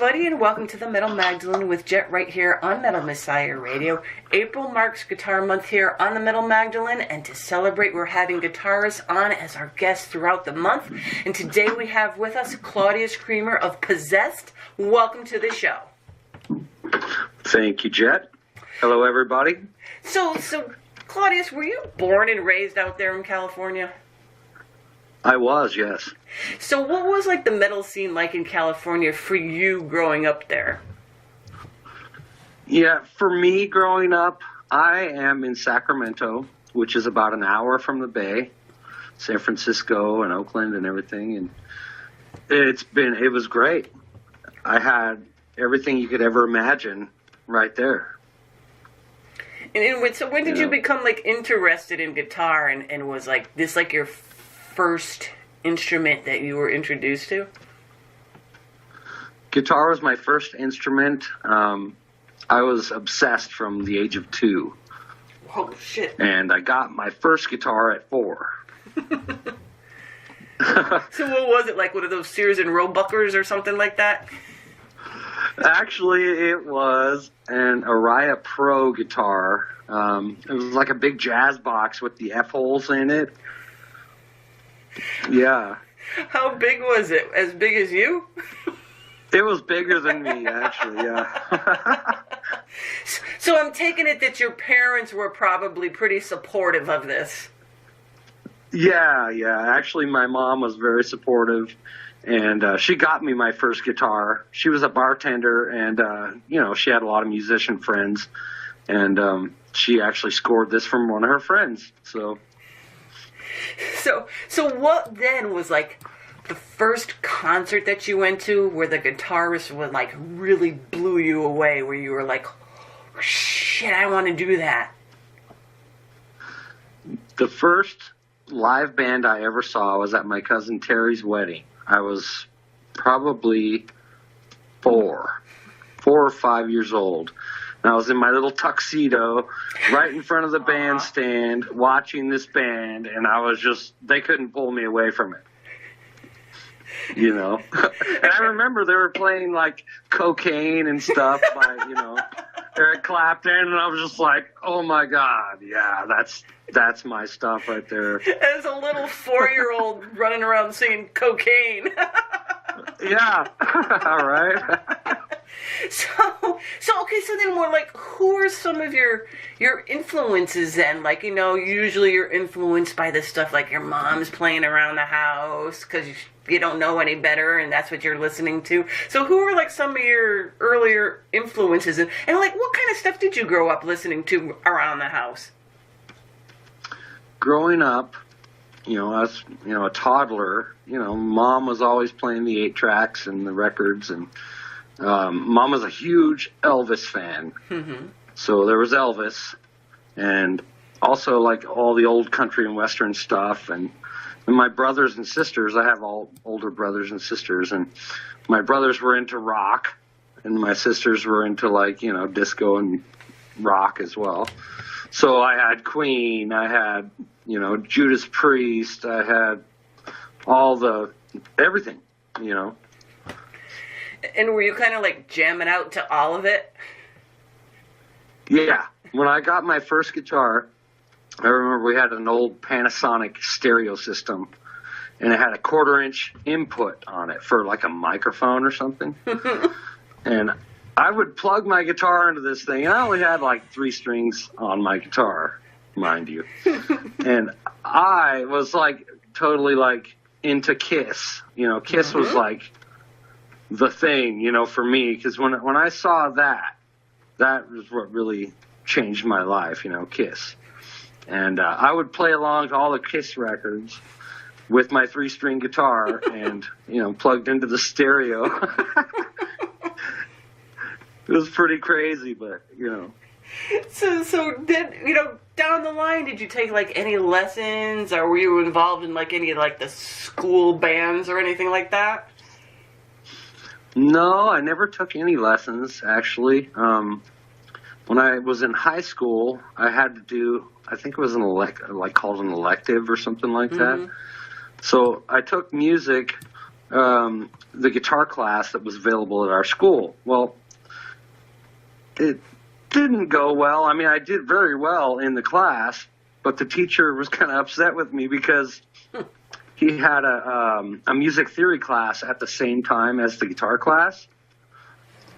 everybody, and welcome to the Metal Magdalene with Jet right here on Metal Messiah Radio. April marks Guitar Month here on the Metal Magdalene, and to celebrate, we're having guitarists on as our guests throughout the month. And today we have with us Claudeous Creamer of Possessed. Welcome to the show. Thank you, Jet. Hello, everybody. So Claudeous, were you born and raised out there in California? I was, yes. So what was like the metal scene like in California for you growing up there? Yeah, for me growing up, I am in Sacramento, which is about an hour from the Bay, San Francisco and Oakland and everything, and it was great. I had everything you could ever imagine right there. And so when did you become like interested in guitar and was like this like your first instrument that you were introduced to? Guitar was my first instrument. I was obsessed from the age of 2. Oh, shit. And I got my first guitar at 4. So what was it, like one of those Sears and Roebuckers or something like that? Actually, it was an Araya Pro guitar. It was like a big jazz box with the F-holes in it. Yeah. How big was it? As big as you? It was bigger than me, actually, yeah. So I'm taking it that your parents were probably pretty supportive of this. Yeah. Actually, my mom was very supportive, and she got me my first guitar. She was a bartender, and, she had a lot of musician friends, and she actually scored this from one of her friends, so... So what then was like the first concert that you went to where the guitarist would like really blew you away, where you were like, oh, shit, I want to do that? The first live band I ever saw was at my cousin Terry's wedding. I was probably 4 or 5 years old. And I was in my little tuxedo right in front of the bandstand watching this band, and I was just, they couldn't pull me away from it. And I remember they were playing like Cocaine and stuff by, Eric Clapton, and I was just like, oh my God, yeah, that's my stuff right there. As a little 4-year-old running around singing Cocaine. Yeah, all right. So then more like, who are some of your influences then? Like, usually you're influenced by this stuff like your mom's playing around the house because you don't know any better and that's what you're listening to. So who are like some of your earlier influences and like what kind of stuff did you grow up listening to around the house? Growing up, as, a toddler, mom was always playing the 8-tracks and the records, and mom was a huge Elvis fan. Mm-hmm. So there was Elvis, and also like all the old country and western stuff, and my brothers and sisters, I have all older brothers and sisters, and my brothers were into rock, and my sisters were into like, disco and rock as well. So I had Queen, I had, Judas Priest, I had everything, And were you kind of like jamming out to all of it? Yeah. When I got my first guitar, I remember we had an old Panasonic stereo system, and it had a 1/4-inch input on it for like a microphone or something. And I would plug my guitar into this thing, and I only had like 3 strings on my guitar, mind you. And I was like totally like into Kiss. Kiss was like the thing, for me, because when I saw that was what really changed my life, Kiss. And I would play along to all the Kiss records with my 3-string guitar and, plugged into the stereo. It was pretty crazy, but, So then, down the line, did you take like any lessons, or were you involved in like any like the school bands or anything like that? No, I never took any lessons, actually. When I was in high school, I had to do, I think it was called an elective or something like that. So I took music the guitar class that was available at our school. Well, it didn't go well. I mean, I did very well in the class, but the teacher was kind of upset with me because he had a music theory class at the same time as the guitar class.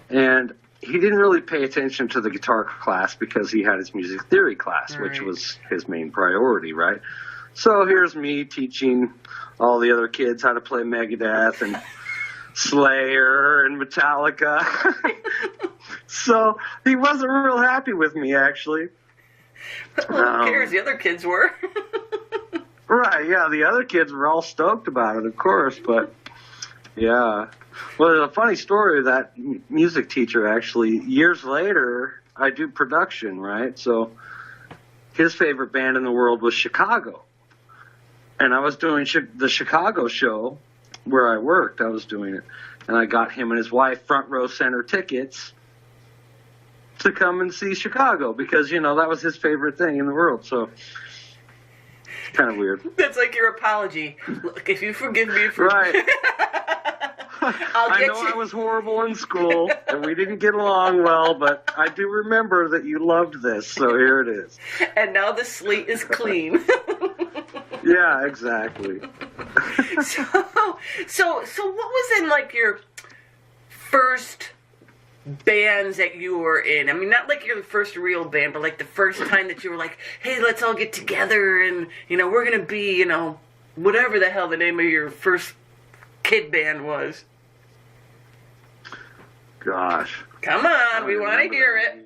And he didn't really pay attention to the guitar class because he had his music theory class, which was his main priority, right? So here's me teaching all the other kids how to play Megadeth and Slayer and Metallica. So he wasn't real happy with me, actually. Well, who cares? The other kids were. Right, yeah, the other kids were all stoked about it, of course, but yeah. Well, there's a funny story of that music teacher, actually. Years later, I do production, right? So his favorite band in the world was Chicago. And I was doing the Chicago show where I worked. I was doing it. And I got him and his wife front row center tickets to come and see Chicago because, you know, that was his favorite thing in the world. So it's kind of weird. That's like your apology. Look, if you forgive me for... Right. I know I was horrible in school, and we didn't get along well, but I do remember that you loved this, so here it is. And now the slate is clean. Yeah, exactly. So what was in, like, your first bands that you were in? I mean, not like your first real band, but like the first time that you were like, hey, let's all get together and, you know, we're going to be, you know, whatever the hell the name of your first kid band was. Gosh. Come on, we want to hear it.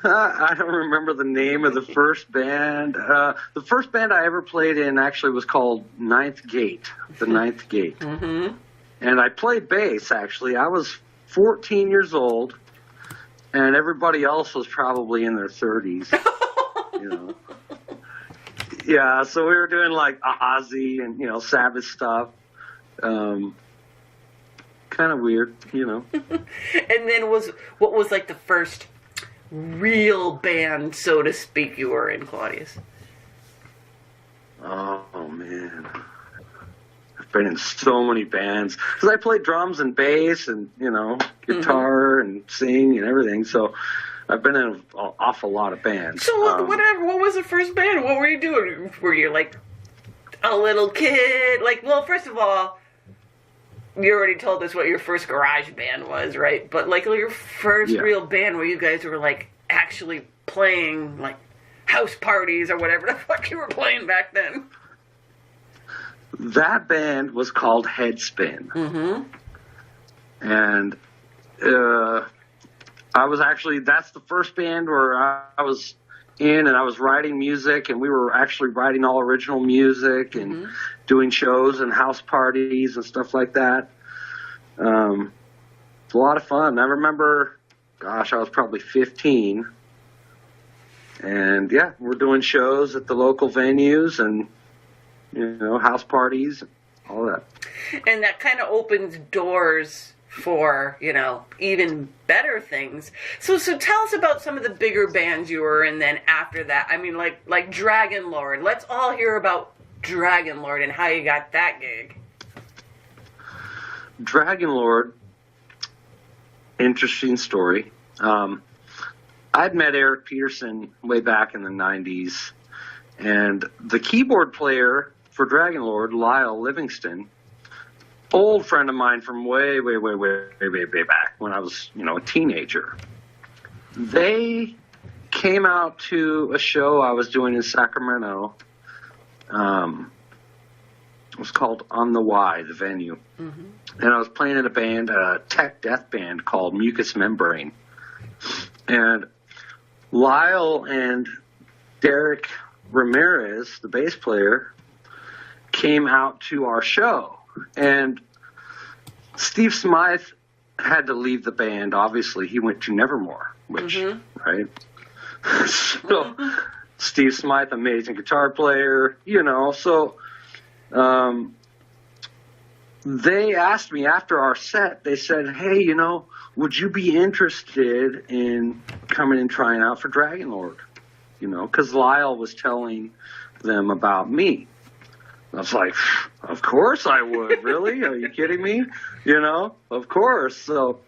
I don't remember the name of the first band. The first band I ever played in actually was called Ninth Gate, the Ninth Gate. Mm-hmm. And I played bass, actually. I was 14 years old, and everybody else was probably in their 30s. You know. Yeah, so we were doing like Ozzy and, you know, Sabbath stuff. Kind of weird, you know. And then what was like the first real band, so to speak, you were in, Claudeous? Oh man, I've been in so many bands because I played drums and bass and, you know, guitar and sing and everything. So I've been in an awful lot of bands. So what was the first band? What were you doing? Were you like a little kid? Like, well, first of all, you already told us what your first garage band was, right? But like your first real band where you guys were like actually playing like house parties or whatever the fuck you were playing back then. That band was called Headspin. Mm-hmm. And I was actually, that's the first band where I was in, and I was writing music, and we were actually writing all original music and doing shows and house parties and stuff like that. It's a lot of fun. I remember, gosh, I was probably 15, and yeah, we're doing shows at the local venues and, you know, house parties, all that. And that kind of opens doors for, you know, even better things. So tell us about some of the bigger bands you were in then after that. I mean, like Dragon Lord. Let's all hear about Dragon Lord and how you got that gig. Dragon Lord, interesting story. I'd met Eric Peterson way back in the 90s, and the keyboard player for Dragon Lord, Lyle Livingston, old friend of mine from way back when I was, you know, a teenager. They came out to a show I was doing in Sacramento. It was called On the Y, the venue. Mm-hmm. And I was playing in a band, a tech death band called Mucous Membrane. And Lyle and Derek Ramirez, the bass player, came out to our show. And Steve Smythe had to leave the band, obviously. He went to Nevermore, which, right? So, Steve Smythe, amazing guitar player, you know. So, they asked me after our set, they said, hey, you know, would you be interested in coming and trying out for Dragon Lord? You know, because Lyle was telling them about me. I was like, of course I would. Really? Are you kidding me? Of course. So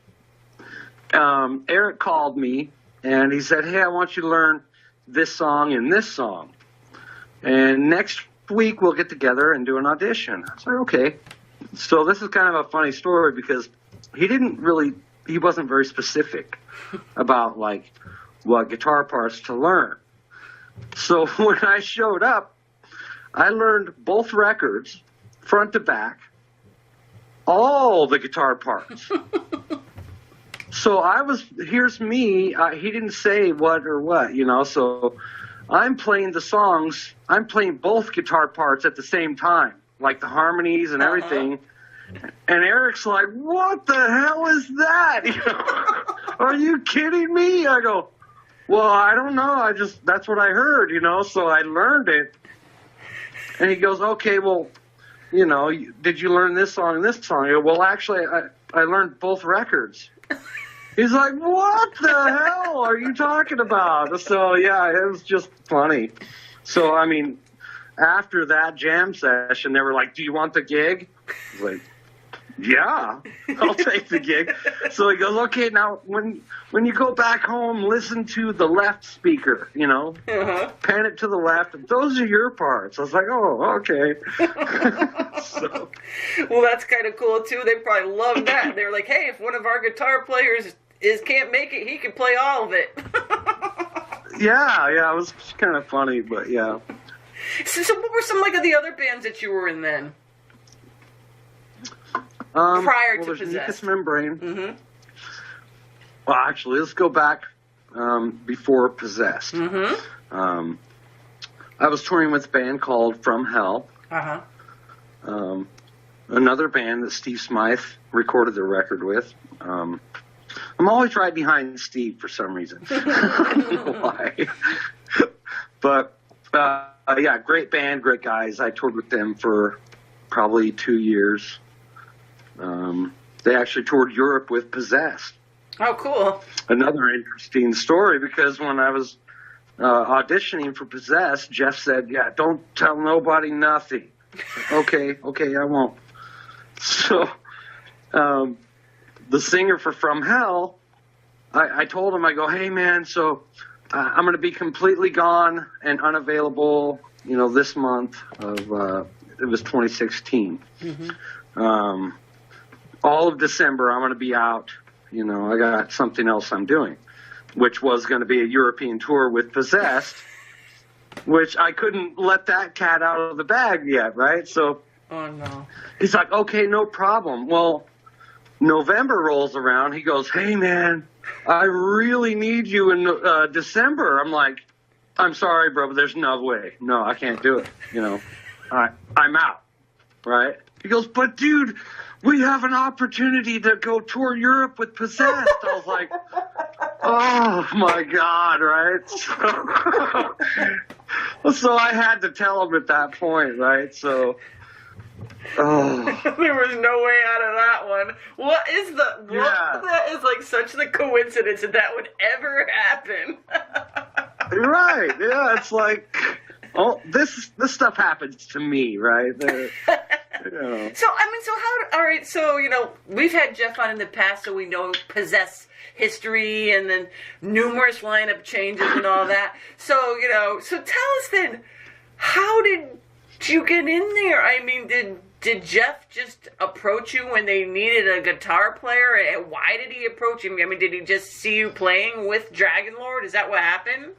Eric called me, and he said, hey, I want you to learn this song and this song. And next week we'll get together and do an audition. I was like, okay. So this is kind of a funny story because he wasn't very specific about, like, what guitar parts to learn. So when I showed up, I learned both records, front to back, all the guitar parts. So here's me, he didn't say what or what, so I'm playing the songs, I'm playing both guitar parts at the same time, like the harmonies and everything. And Eric's like, what the hell is that? Are you kidding me? I go, well, I don't know. That's what I heard, so I learned it. And he goes, okay, well, did you learn this song and this song? I go, well, actually, I learned both records. He's like, what the hell are you talking about? So, yeah, it was just funny. So, I mean, after that jam session, they were like, do you want the gig? I was like, yeah, I'll take the gig. So he goes, okay, now when you go back home, listen to the left speaker, pan it to the left. Those are your parts. I was like, oh, okay. So. Well, that's kind of cool, too. They probably love that. They're like, hey, if one of our guitar players can't make it, he can play all of it. Yeah, it was kind of funny, but yeah. So what were some, of the other bands that you were in then? Prior to Possessed. Mucous Membrane. Mm-hmm. Well, actually, let's go back before Possessed. Mm-hmm. I was touring with a band called From Hell. Uh-huh. Another band that Steve Smythe recorded the record with. I'm always right behind Steve for some reason. I don't know why. But, yeah, great band, great guys. I toured with them for probably 2 years. They actually toured Europe with Possessed. Oh, cool. Another interesting story, because when I was auditioning for Possessed, Jeff said, yeah, don't tell nobody nothing. Okay, I won't. So the singer for From Hell, I told him, I go, hey, man, so I'm going to be completely gone and unavailable, this month of, it was 2016. Mm-hmm. All of December, I'm going to be out. I got something else I'm doing, which was going to be a European tour with Possessed, which I couldn't let that cat out of the bag yet, right? So oh, no. He's like, okay, no problem. Well, November rolls around. He goes, hey, man, I really need you in December. I'm like, I'm sorry, bro, but there's no way. No, I can't do it. I'm out, right? He goes, but, dude, we have an opportunity to go tour Europe with Possessed. I was like, oh, my God, right? So I had to tell him at that point, right? So, oh. There was no way out of that one. That is such the coincidence that would ever happen. Right, yeah, it's like, oh, this stuff happens to me, right? So, we've had Jeff on in the past, so we know Possessed history and then numerous lineup changes and all that. So, so tell us then, how did you get in there? I mean, did Jeff just approach you when they needed a guitar player? And why did he approach you? I mean, did he just see you playing with Dragon Lord? Is that what happened?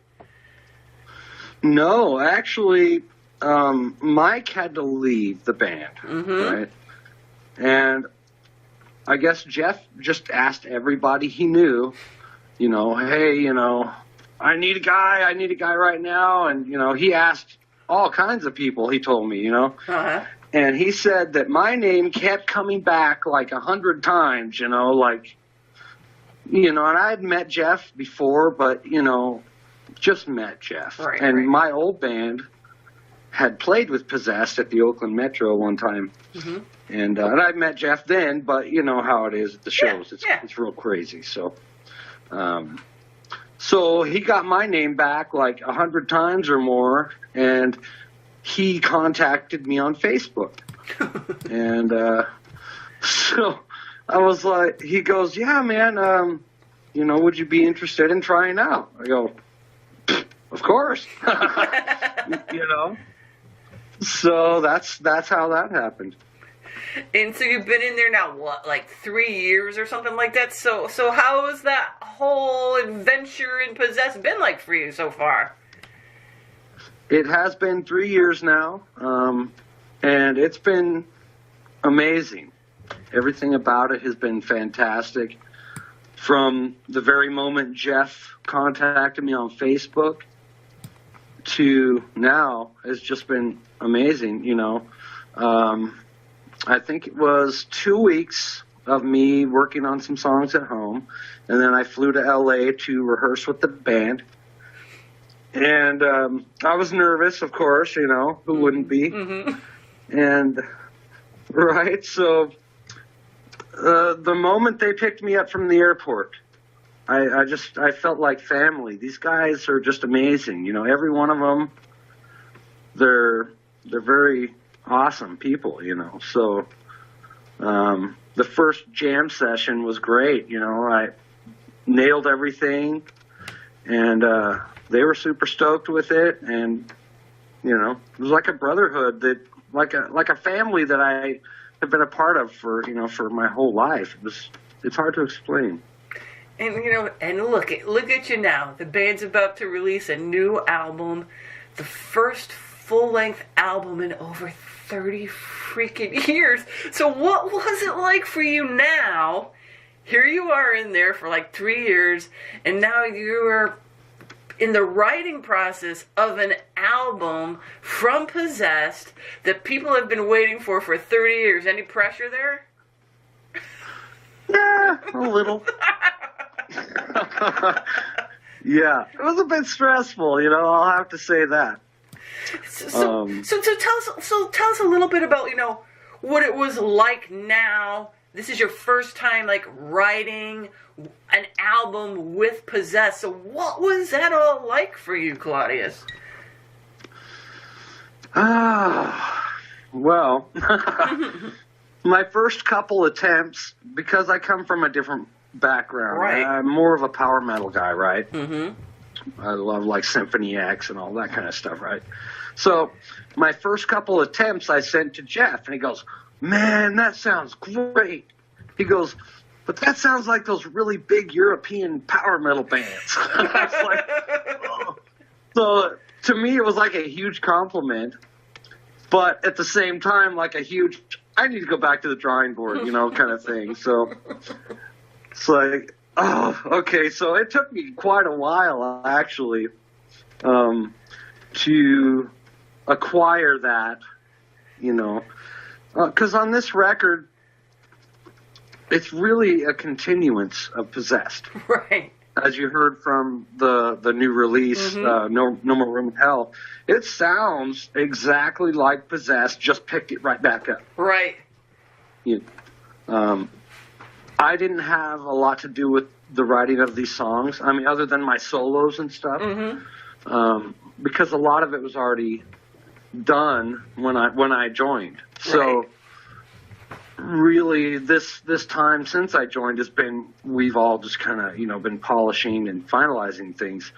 No, actually, Mike had to leave the band, mm-hmm. right? And I guess Jeff just asked everybody he knew, hey, I need a guy right now. And, he asked all kinds of people, he told me, Uh-huh. And he said that my name kept coming back 100 times, and I had met Jeff before, but, just met Jeff. Right, and right. My old band had played with Possessed at the Oakland Metro one time. Mm-hmm. And I met Jeff then, but you know how it is at the shows. Yeah. It's real crazy. So so he got my name back 100 times or more, and he contacted me on Facebook. And so I was like, he goes, yeah, man, would you be interested in trying out? I go, of course. So that's how that happened. And so you've been in there now, what, like 3 years or something like that? So how has that whole adventure in Possessed been like for you so far? It has been 3 years now, and it's been amazing. Everything about it has been fantastic. From the very moment Jeff contacted me on Facebook to now, it's just been amazing, I think it was 2 weeks of me working on some songs at home, and then I flew to LA to rehearse with the band. And I was nervous, of course, who wouldn't be? Mm-hmm. And, right, so the moment they picked me up from the airport, I felt like family. These guys are just amazing. Every one of them, they're very awesome people, So the first jam session was great. I nailed everything, and they were super stoked with it. And it was like a brotherhood, that like a family that I have been a part of for my whole life. It's hard to explain. And and look at you now. The band's about to release a new album, the first full-length album in over 30 freaking years. So what was it like for you now? Here you are in there for like 3 years, and now you're in the writing process of an album from Possessed that people have been waiting for 30 years. Any pressure there? Yeah, a little. Yeah, it was a bit stressful, I'll have to say that. So tell us a little bit about, what it was like now. This is your first time, like, writing an album with Possessed. So what was that all like for you, Claudeous? Well, my first couple attempts, because I come from a different background. Right. I'm more of a power metal guy, right? Mm-hmm. I love, like, Symphony X and all that kind of stuff, right? So my first couple attempts I sent to Jeff, and he goes, man, that sounds great. He goes, but that sounds like those really big European power metal bands. I was like, oh. So to me, it was like a huge compliment, but at the same time, like a huge, I need to go back to the drawing board, kind of thing. So it's like, oh, okay. So it took me quite a while, actually, to acquire that, because on this record, it's really a continuance of Possessed. Right. As you heard from the new release, Mm-hmm. No More Room in Hell, it sounds exactly like Possessed, just picked it right back up. Right. I didn't have a lot to do with the writing of these songs. I mean, other than my solos and stuff, Mm-hmm. because a lot of it was already done when I joined. So. Right. Really, this time since I joined we've all just kind of, been polishing and finalizing things.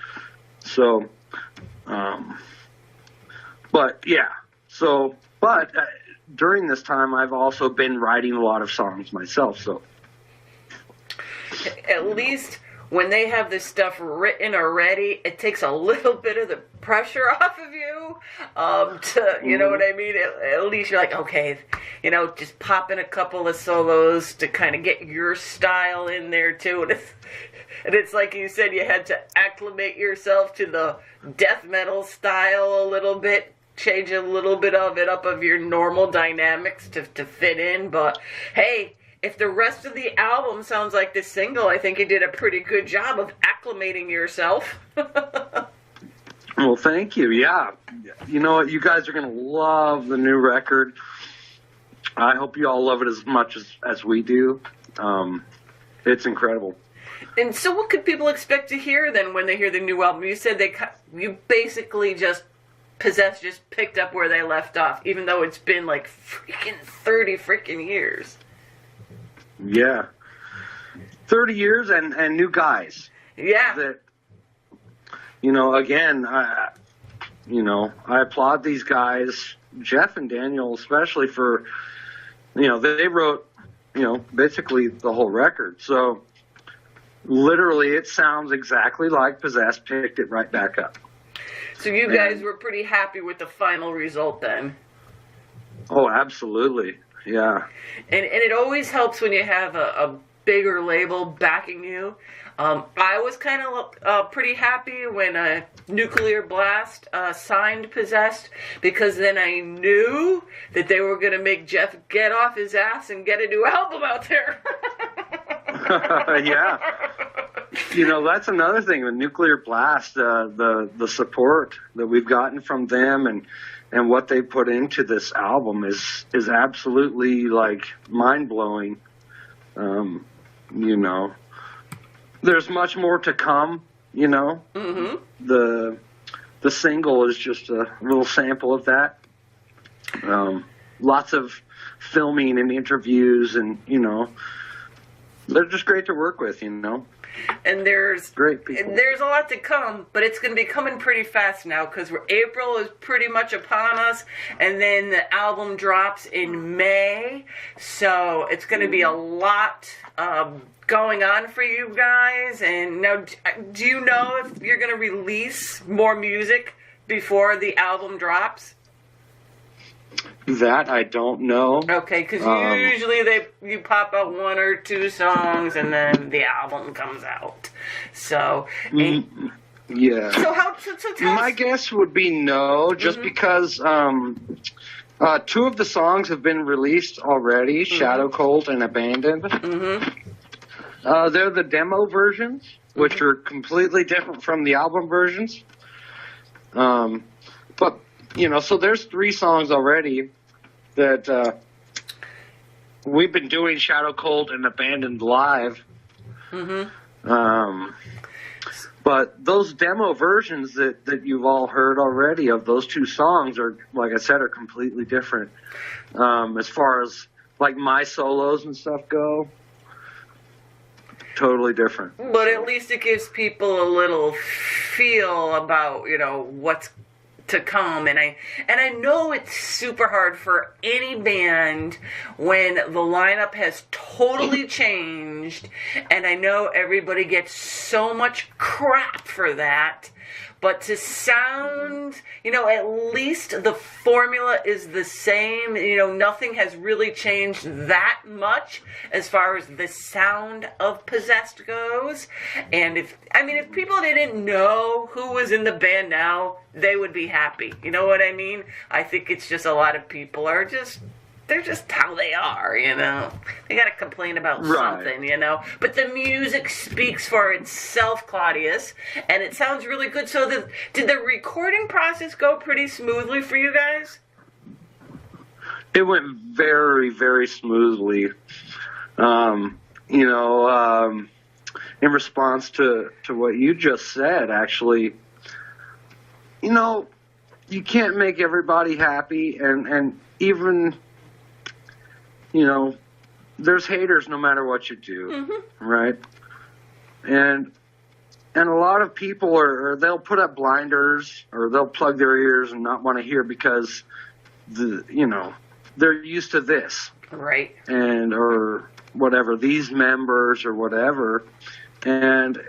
So, but during this time, I've also been writing a lot of songs myself. So, at least when they have this stuff written already, it takes a little bit of the pressure off of you. You know what I mean? At least you're like, okay, just pop in a couple of solos to kind of get your style in there too. And it's like you said, you had to acclimate yourself to the death metal style a little bit, change a little bit of it up of your normal dynamics to fit in. But hey, if the rest of the album sounds like this single, I think you did a pretty good job of acclimating yourself. Well, thank you. Yeah. You know what? You guys are going to love the new record. I hope you all love it as much as we do. It's incredible. And so what could people expect to hear then when they hear the new album? You said you basically just Possessed just picked up where they left off, even though it's been like freaking 30 freaking years. Yeah. 30 years and new guys. Yeah. That, again, I applaud these guys, Jeff and Daniel especially, for, they wrote, basically the whole record. So literally it sounds exactly like Possessed picked it right back up. So you guys were pretty happy with the final result then? Oh, absolutely. Yeah. And it always helps when you have a bigger label backing you. I was kind of pretty happy when Nuclear Blast signed Possessed, because then I knew that they were going to make Jeff get off his ass and get a new album out there. Yeah. That's another thing with Nuclear Blast, the support that we've gotten from them and what they put into this album is absolutely like mind-blowing. There's much more to come, Mm-hmm. The single is just a little sample of that. Lots of filming and interviews, and they're just great to work with, And there's great people. There's a lot to come, but it's going to be coming pretty fast now, because April is pretty much upon us, and then the album drops in May, so it's going to be a lot going on for you guys. And now, do you know if you're going to release more music before the album drops? That I don't know. Okay, because usually you pop out 1 or 2 songs and then the album comes out. So, yeah. So tell My us. guess would be no, just because 2 of the songs have been released already, Shadow Cold and Abandoned. They're the demo versions, which are completely different from the album versions. But so there's 3 songs already that we've been doing Shadow Cold and Abandoned live. But those demo versions that you've all heard already of those 2 songs are, like I said, are completely different. As far as like my solos and stuff go, totally different. But at least it gives people a little feel about, what's to come. And I know it's super hard for any band when the lineup has totally changed, and I know everybody gets so much crap for that. But to sound, at least the formula is the same. Nothing has really changed that much as far as the sound of Possessed goes. And if people didn't know who was in the band now, they would be happy. You know what I mean? I think it's just a lot of people they're just how they are, They gotta complain about something, But the music speaks for itself, Claudeous, and it sounds really good. So did the recording process go pretty smoothly for you guys? It went very, very smoothly. In response to what you just said, actually, you can't make everybody happy, and even... there's haters no matter what you do, right? And a lot of people they'll put up blinders, or they'll plug their ears and not want to hear because they're used to this, right? And or whatever, these members or whatever. And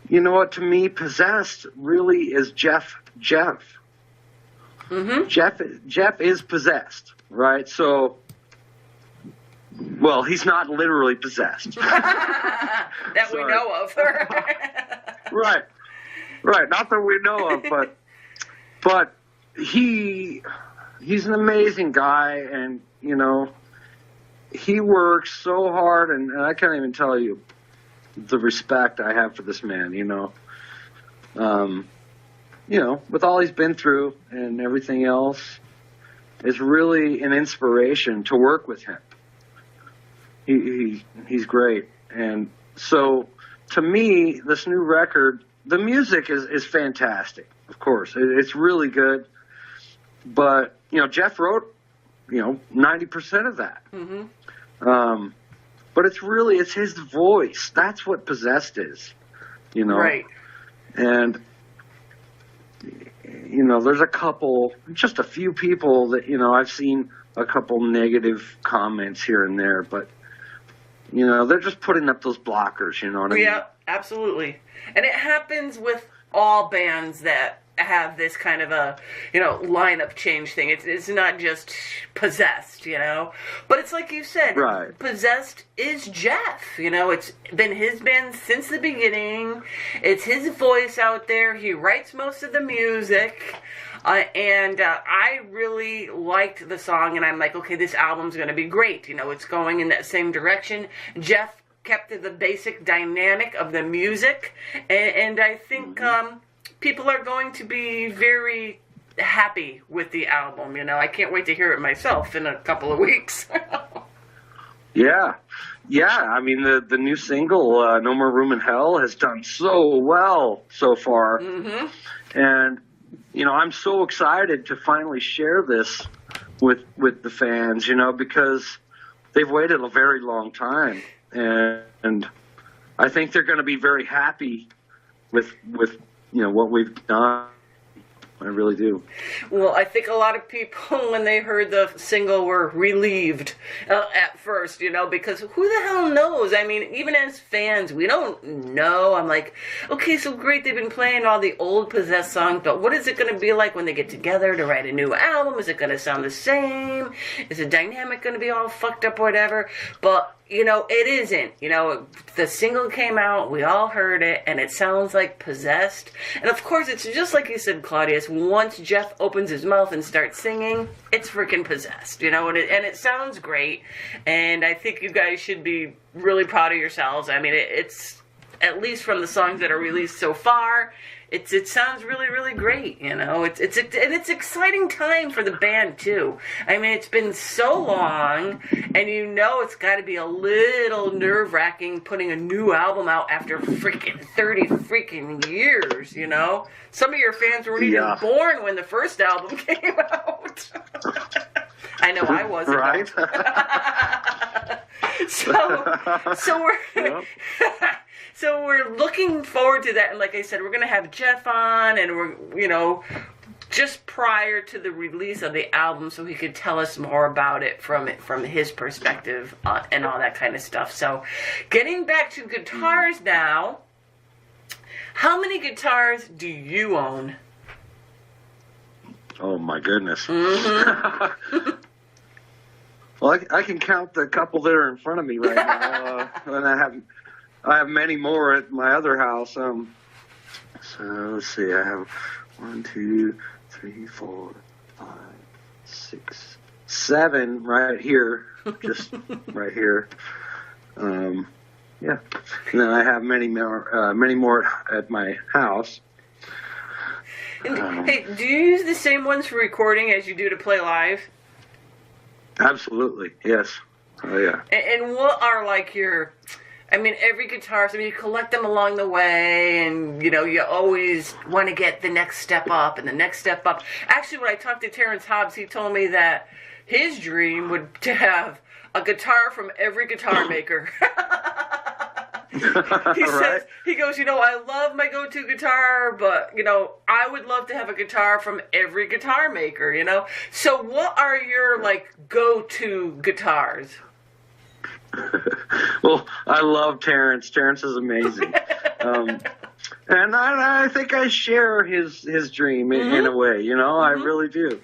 you know what? To me, Possessed really is Jeff. Jeff is possessed, right? So. Well, he's not literally possessed. That we know of. Right. Not that we know of, but he's an amazing guy, and he works so hard, and I can't even tell you the respect I have for this man. With all he's been through and everything else, it's really an inspiration to work with him. He's great. And so to me, this new record, the music is fantastic, of course. It's really good. But, Jeff wrote, 90% of that. Mm-hmm. But it's his voice. That's what Possessed is, Right. And, there's just a few people that, I've seen a couple negative comments here and there, but, they're just putting up those blockers, you know what I mean? Yeah, absolutely. And it happens with all bands that have this kind of a, lineup change thing. It's not just Possessed, But it's like you said, right. Possessed is Jeff, It's been his band since the beginning. It's his voice out there. He writes most of the music. And I really liked the song, and I'm like, okay, this album's going to be great. It's going in that same direction. Jeff kept to the basic dynamic of the music, and I think people are going to be very happy with the album. I can't wait to hear it myself in a couple of weeks. Yeah. I mean, the new single, No More Room in Hell, has done so well so far. Mm-hmm. And, I'm so excited to finally share this with the fans, because they've waited a very long time. And I think they're going to be very happy with what we've done. I really do. Well, I think a lot of people, when they heard the single, were relieved at first, because who the hell knows? I mean, even as fans, we don't know. I'm like, okay, so great, they've been playing all the old Possessed songs, but what is it going to be like when they get together to write a new album? Is it going to sound the same? Is the dynamic going to be all fucked up or whatever? But it isn't. The single came out, we all heard it, and it sounds like Possessed. And of course, it's just like you said, Claudeous, once Jeff opens his mouth and starts singing, it's freaking Possessed, and it sounds great. And I think you guys should be really proud of yourselves. I mean, it's, at least from the songs that are released so far, it sounds really, really great, It's exciting time for the band, too. I mean, it's been so long, and it's got to be a little nerve-wracking putting a new album out after freaking 30 freaking years, Some of your fans weren't even born when the first album came out. I know I wasn't. Right. So we're... Yep. So we're looking forward to that, and like I said, we're going to have Jeff on, and we're, just prior to the release of the album, so he could tell us more about it from his perspective and all that kind of stuff. So, getting back to guitars now, how many guitars do you own? Oh my goodness. Mm-hmm. Well, I can count the couple that are in front of me right now, and I have many more at my other house. So let's see. I have 1, 2, 3, 4, 5, 6, 7 right here, just right here. Yeah, and then I have many more at my house. Hey, do you use the same ones for recording as you do to play live? Absolutely, yes. Oh yeah. And what are like your? I mean, every guitarist, you collect them along the way, and, you always want to get the next step up and the next step up. Actually, when I talked to Terrence Hobbs, he told me that his dream would to have a guitar from every guitar maker. He goes, I love my go-to guitar, but, I would love to have a guitar from every guitar maker, So what are your, go-to guitars? Well, I love Terrence. Terrence is amazing. And I think I share his dream in a way, I really do.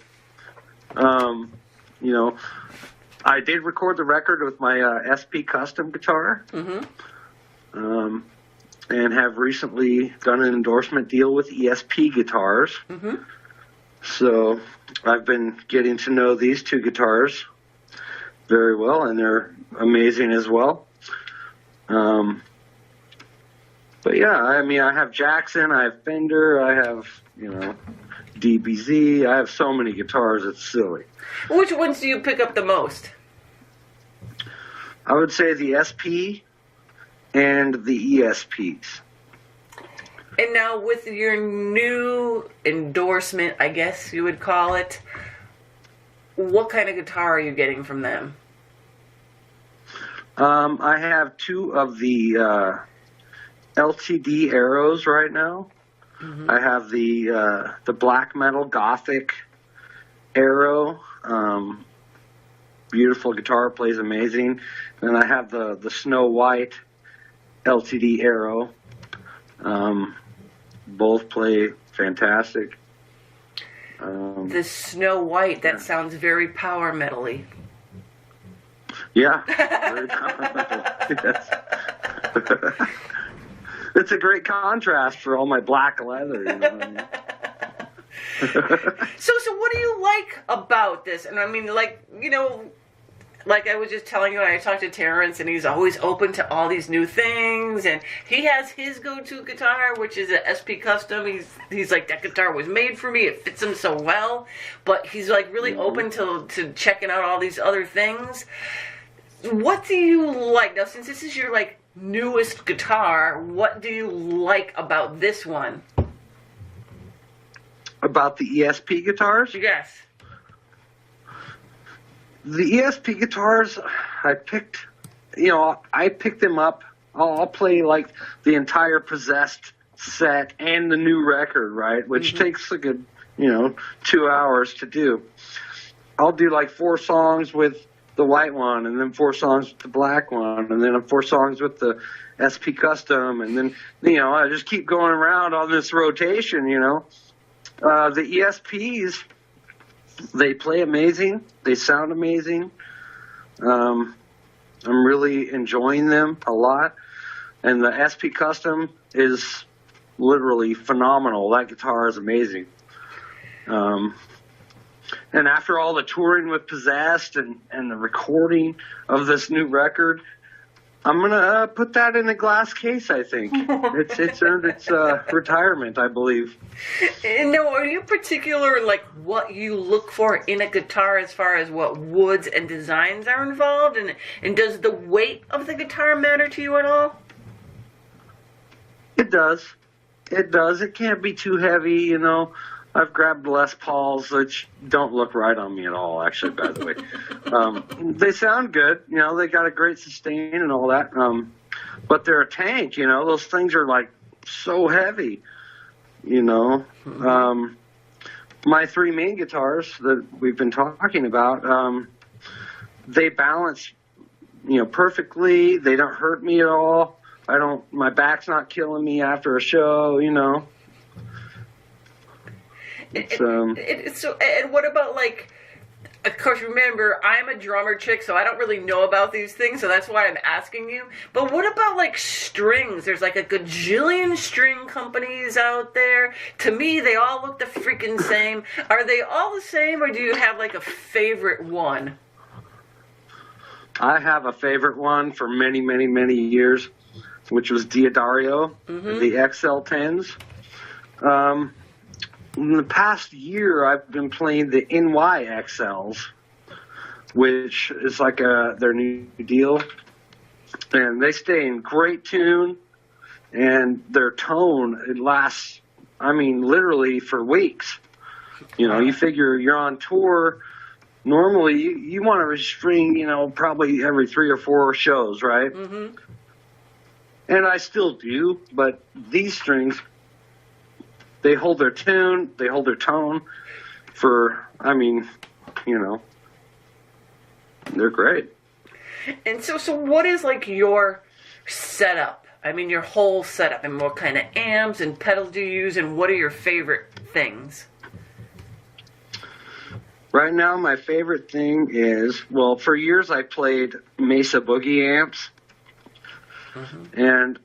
I did record the record with my SP Custom guitar. Mm-hmm. And have recently done an endorsement deal with ESP Guitars. Mm-hmm. So I've been getting to know these two guitars very well, and they're amazing as well. But yeah, I have Jackson, I have Fender, I have, DBZ. I have so many guitars, it's silly. Which ones do you pick up the most? I would say the SP and the ESPs. And now with your new endorsement, I guess you would call it, what kind of guitar are you getting from them? I have 2 of the LTD arrows right now. Mm-hmm. I have the black metal gothic arrow. Beautiful guitar, plays amazing. And I have the Snow White LTD arrow. Both play fantastic. The Snow White, that sounds very power metal-y. Yeah. Very powerful. Yes. It's a great contrast for all my black leather. You know what I mean? So what do you like about this? And I mean, like, you know, like I was just telling you, I talked to Terrence, and he's always open to all these new things, and he has his go-to guitar, which is a SP Custom. He's like, that guitar was made for me, it fits him so well, but he's like really open to checking out all these other things. What do you like? Now, since this is your like newest guitar, what do you like about this one? About the ESP guitars? Yes. The ESP guitars, I picked them up. I'll play like the entire Possessed set and the new record, right? Which takes a good, 2 hours to do. I'll do like 4 songs with the white one, and then 4 songs with the black one, and then 4 songs with the SP Custom, and then, I just keep going around on this rotation, The ESPs, they play amazing. They sound amazing. I'm really enjoying them a lot. And the SP Custom is literally phenomenal. That guitar is amazing. And after all the touring with Possessed and the recording of this new record, I'm going to put that in a glass case, I think. It's earned its retirement, I believe. And now, are you particular, like, what you look for in a guitar as far as what woods and designs are involved? And does the weight of the guitar matter to you at all? It does. It does. It can't be too heavy, I've grabbed Les Pauls, which don't look right on me at all, actually, by the way. They sound good. They got a great sustain and all that. But they're a tank, Those things are, like, so heavy, My 3 main guitars that we've been talking about, they balance, perfectly. They don't hurt me at all. My back's not killing me after a show, So, and what about, like, of course, remember, I'm a drummer chick, so I don't really know about these things, so that's why I'm asking you. But what about, like, strings? There's, like, a gajillion string companies out there. To me, they all look the freaking same. Are they all the same, or do you have, like, a favorite one? I have a favorite one for many, many, many years, which was Diodario, the XL10s. In the past year, I've been playing the NYXLs, which is like their new deal. And they stay in great tune, and their tone, it lasts, literally for weeks. You figure you're on tour. Normally, you want to string, probably every 3 or 4 shows, right? Mm-hmm. And I still do, but these strings, they hold their tune, they hold their tone for, they're great. And so what is, like, your setup? Your whole setup, and what kind of amps and pedals do you use, and what are your favorite things? Right now, my favorite thing is, well, for years I played Mesa Boogie amps, and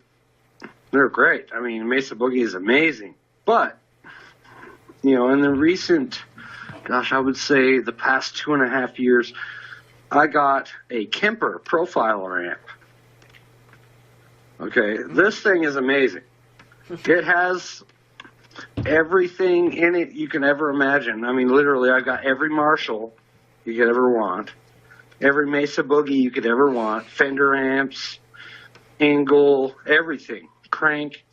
they're great. Mesa Boogie is amazing. But, in the recent, I would say the past 2.5 years, I got a Kemper Profiler amp. Okay, this thing is amazing. It has everything in it you can ever imagine. Literally, I've got every Marshall you could ever want, every Mesa Boogie you could ever want, Fender amps, Engel, everything, crank.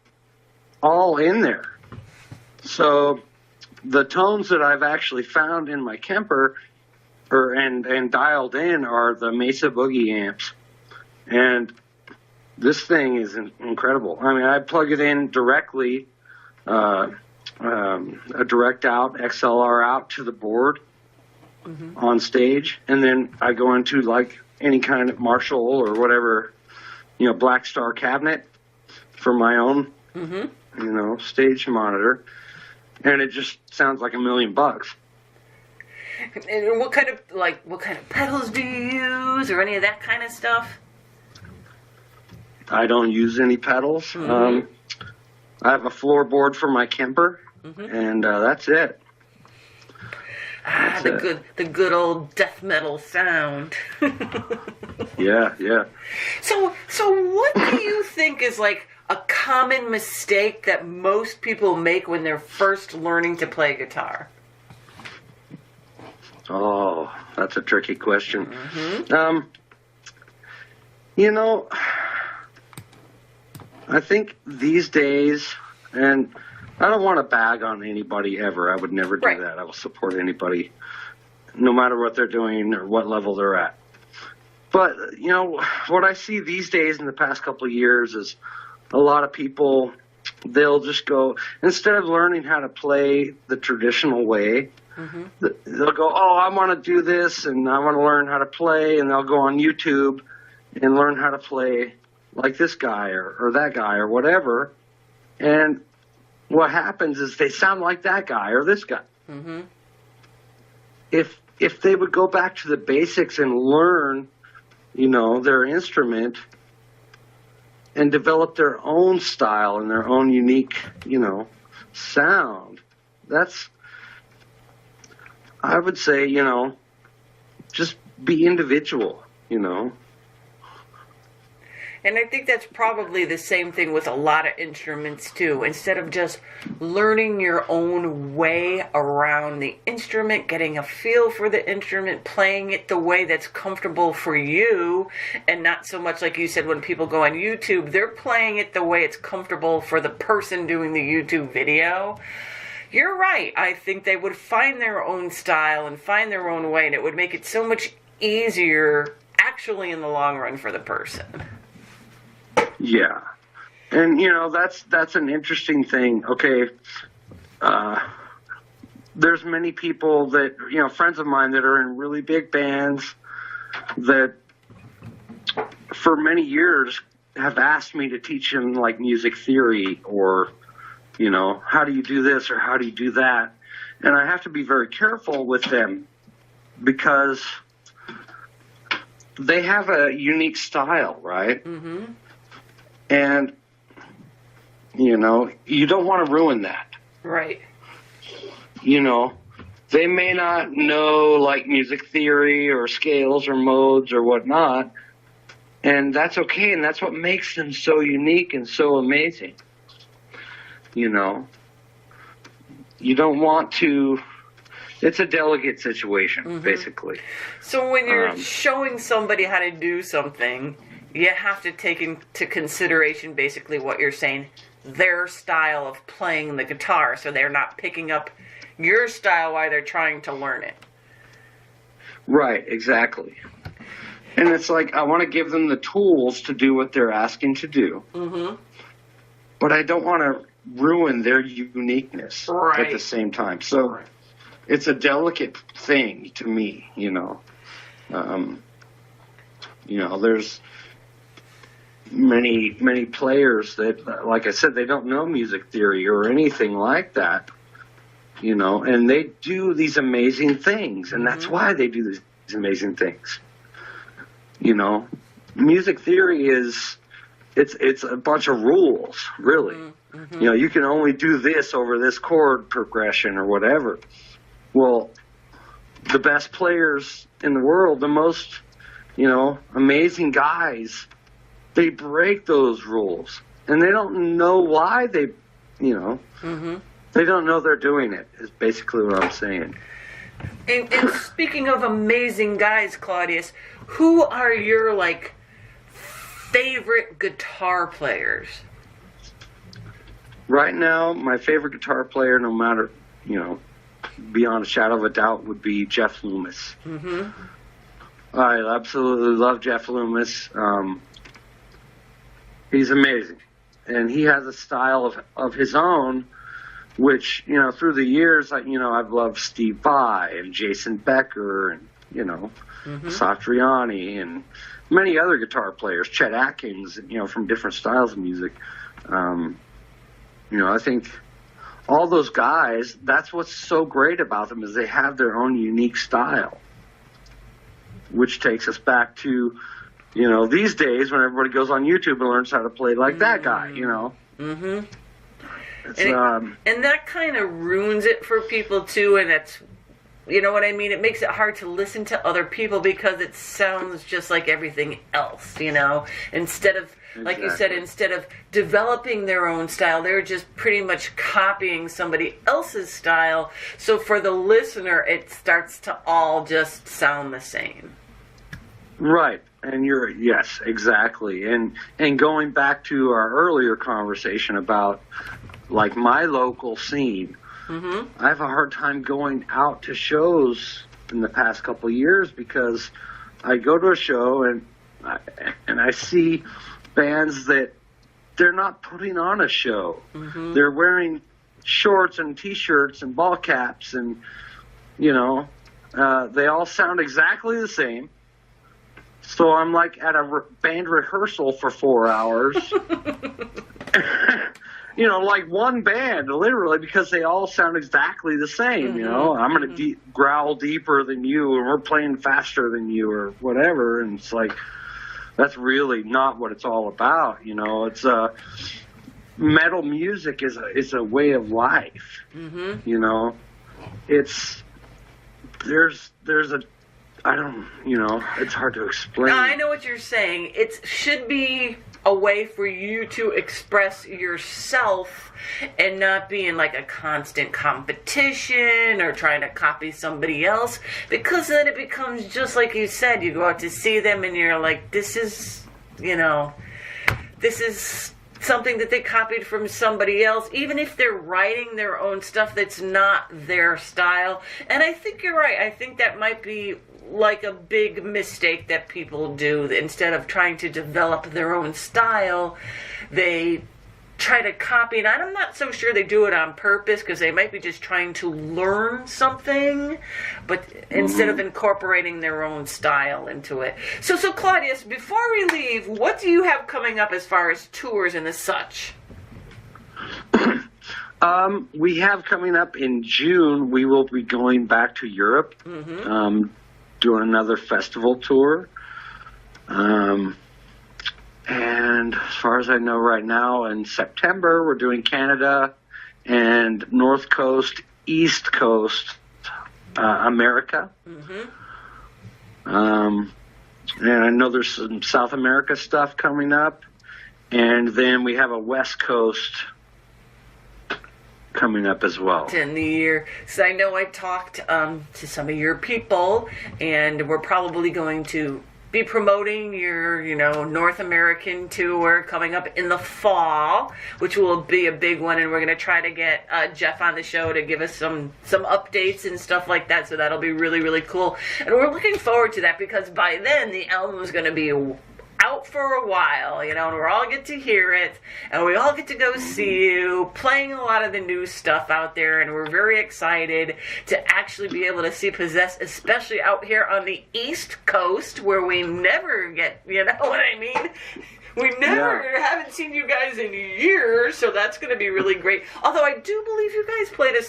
all in there. So the tones that I've actually found in my Kemper and dialed in are the Mesa Boogie amps. And this thing is incredible. I mean, I plug it in directly, a direct out, XLR out to the board on stage. And then I go into like any kind of Marshall or whatever, Black Star cabinet for my own, stage monitor. And it just sounds like $1 million. And what kind of pedals do you use, or any of that kind of stuff? I don't use any pedals. I have a floorboard for my Kemper, and that's it. The good old death metal sound. Yeah. So what do you think is like a common mistake that most people make when they're first learning to play guitar? Oh, that's a tricky question. I think these days, and I don't want to bag on anybody ever. I would never do that. I will support anybody, no matter what they're doing or what level they're at. But, what I see these days in the past couple of years is a lot of people, they'll just go, instead of learning how to play the traditional way, they'll go, oh, I want to do this and I want to learn how to play, and they'll go on YouTube and learn how to play like this guy or that guy or whatever. And what happens is they sound like that guy or this guy. If they would go back to the basics and learn, their instrument and develop their own style and their own unique, sound, I would say, just be individual, And I think that's probably the same thing with a lot of instruments too. Instead of just learning your own way around the instrument, getting a feel for the instrument, playing it the way that's comfortable for you, and not so much like you said when people go on YouTube, they're playing it the way it's comfortable for the person doing the YouTube video. You're right. I think they would find their own style and find their own way, and it would make it so much easier actually in the long run for the person. Yeah. And, that's an interesting thing. Okay. There's many people that, friends of mine that are in really big bands that for many years have asked me to teach them like music theory or, how do you do this or how do you do that? And I have to be very careful with them because they have a unique style, right? And, you don't want to ruin that. Right. They may not know, like, music theory or scales or modes or whatnot, and that's okay, and that's what makes them so unique and so amazing. You don't want to... It's a delicate situation, basically. So when you're showing somebody how to do something, you have to take into consideration basically what you're saying, their style of playing the guitar, so they're not picking up your style while they're trying to learn it. Right, exactly. And it's like, I want to give them the tools to do what they're asking to do. But I don't want to ruin their uniqueness at the same time. So it's a delicate thing to me, there's many players that, like I said, they don't know music theory or anything like that, and they do these amazing things, and that's why they do these amazing things. Music theory is, it's a bunch of rules, really. You can only do this over this chord progression or whatever. Well, the best players in the world, the most, amazing guys, they break those rules, and they don't know why they don't know they're doing it, is basically what I'm saying. And speaking of amazing guys, Claudeous, who are your, favorite guitar players? Right now, my favorite guitar player, no matter, beyond a shadow of a doubt, would be Jeff Loomis. Mm-hmm. I absolutely love Jeff Loomis. He's amazing. And he has a style of his own, which, through the years, I've loved Steve Vai and Jason Becker and, Satriani and many other guitar players, Chet Atkins, from different styles of music. I think all those guys, that's what's so great about them is they have their own unique style, which takes us back to, these days when everybody goes on YouTube and learns how to play like that guy, Mm-hmm. And that kind of ruins it for people too, and that's, you know what I mean? It makes it hard to listen to other people because it sounds just like everything else, Instead of, like you said, instead of developing their own style, they're just pretty much copying somebody else's style. So for the listener, it starts to all just sound the same. Right. And yes, exactly. And going back to our earlier conversation about, like, my local scene, I have a hard time going out to shows in the past couple of years because I go to a show and I see bands that they're not putting on a show. They're wearing shorts and T-shirts and ball caps and, they all sound exactly the same. So I'm like at a band rehearsal for 4 hours. Like one band, literally, because they all sound exactly the same, I'm going to growl deeper than you, or we're playing faster than you, or whatever, and it's like, that's really not what it's all about, It's metal music is a way of life, It's, there's a, I don't, it's hard to explain. No, I know what you're saying. It should be a way for you to express yourself and not be in like a constant competition or trying to copy somebody else, because then it becomes just like you said, you go out to see them and you're like, this is something that they copied from somebody else, even if they're writing their own stuff that's not their style. And I think you're right. I think that might be like a big mistake that people do. Instead of trying to develop their own style, they try to copy, and I'm not so sure they do it on purpose, because they might be just trying to learn something, but instead of incorporating their own style into it. So Claudeous, before we leave, what do you have coming up as far as tours and the such? We have coming up in June, we will be going back to Europe, doing another festival tour. And as far as I know right now, in September, we're doing Canada and North Coast, East Coast, America. And I know there's some South America stuff coming up. And then we have a West Coast coming up as well. In the year. So I know I talked to some of your people, and we're probably going to be promoting your, North American tour coming up in the fall, which will be a big one, and we're going to try to get Jeff on the show to give us some updates and stuff like that, so that'll be really, really cool. And we're looking forward to that, because by then the album is going to be out for a while, and we all get to hear it, and we all get to go see you playing a lot of the new stuff out there, and we're very excited to actually be able to see Possess, especially out here on the East Coast, where we never get, you know what I mean? We haven't seen you guys in years, so that's going to be really great. Although I do believe you guys played a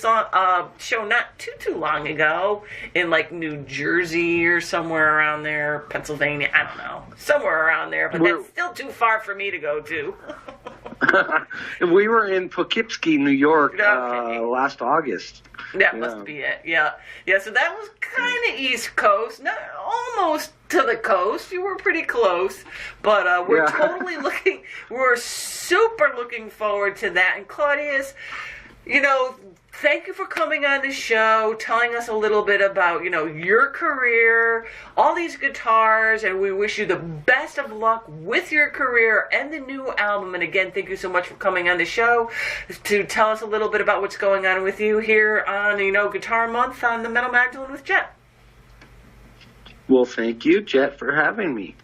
show not too long ago in like New Jersey or somewhere around there, Pennsylvania, I don't know, somewhere around there, but that's still too far for me to go to. We were in Poughkeepsie, New York, last August. That must be it. Yeah. So that was kind of East Coast, not almost to the coast. You were pretty close, but we're we're super looking forward to that. And Claudeous, thank you for coming on the show, telling us a little bit about, your career, all these guitars, and we wish you the best of luck with your career and the new album. And again, thank you so much for coming on the show to tell us a little bit about what's going on with you here on, Guitar Month on the Metal Magdalene with Jet. Well, thank you, Jet, for having me.